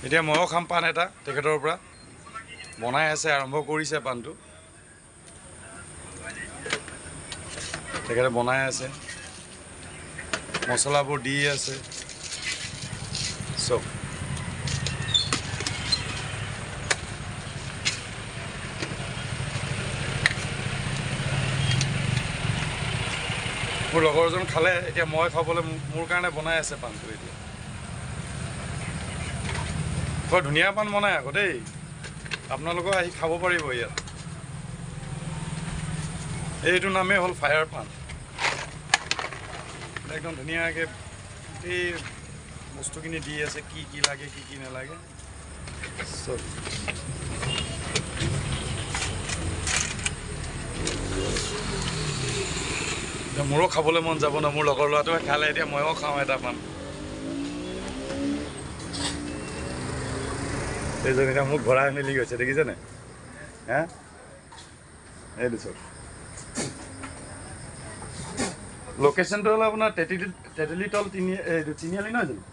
এতিয়া ময়ো খাম পাণ এটা তেখেতৰ পৰা বনাই আছে আৰম্ভ কৰিছে পাণটো তেখেতে বনাই আছে মছলাবোৰ দি আছে চব মোৰ লগৰজন খালে এতিয়া মই খাবলৈ মোৰ কাৰণে বনাই আছে পাণটো এতিয়া বৰ ধুনীয়া পাণ বনাই আকৌ দেই আপোনালোকে আহি খাব পাৰিব ইয়াত এইটো নামেই হ'ল ফায়াৰ পাণ একদম ধুনীয়াকৈ গোটেই বস্তুখিনি দি আছে কি কি লাগে কি কি নালাগে চব মোৰো খাবলৈ মন যাব ন মোৰ লগৰ ল'ৰাটোৱে খালে এতিয়া ময়ো খাওঁ এটা পাণ এইজন এতিয়া মোক ঘৰাই মেলি গৈছে দেখিছেনে হা এইটো চব লোকেশ্যনটো হ'ল আপোনাৰ তেতেলীতল তিনিআলি নহয় জানো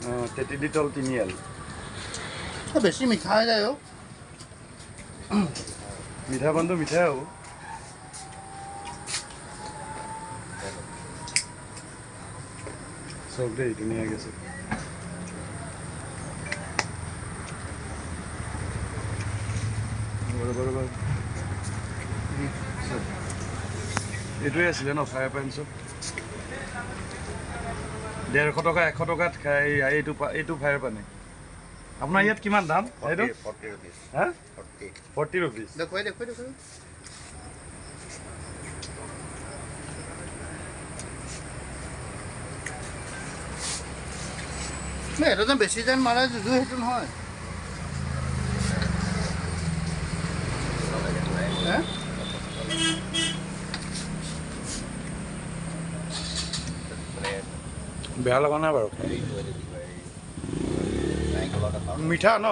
অঁ তেতেলীতল তিনিআলি বেছি মিঠা হৈ যায় মিঠা পাণটো মিঠাই হ'ব চব দেই ধুনীয়াকৈ আছে এইটোৱে আছিলে ন ফায়াৰ পাণ চব 150 টকা 100 টকাত খাই এইটো ফায়াৰ পানী আপোনাৰ ইয়াত কিমান দাম এইটো 40 rupees হা 40 rupees দেখুৱাই এইটো যেন বেছি যেন মাৰে যদিও সেইটো নহয় বেয়া লগা নাই বাৰু মিঠা ন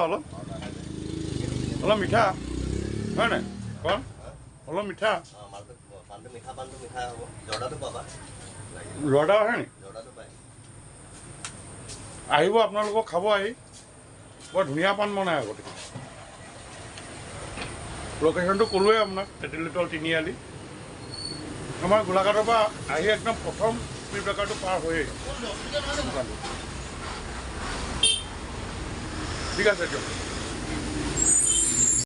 অলপ মিঠা হয় নাই কণ অলপ মিঠা জৰ্দা আহে নি আহিব আপোনালোকক খাব আহি বৰ ধুনীয়া পাণ বনাই আগতে লোকেশ্যনটো ক'লোৱে আপোনাক তেতেলীতল তিনিআলি আমাৰ গোলাঘাটৰ পৰা আহি একদম প্ৰথম স্পীডব্ৰেকাৰটো পাৰ হৈয়ে ঠিক আছে দিয়ক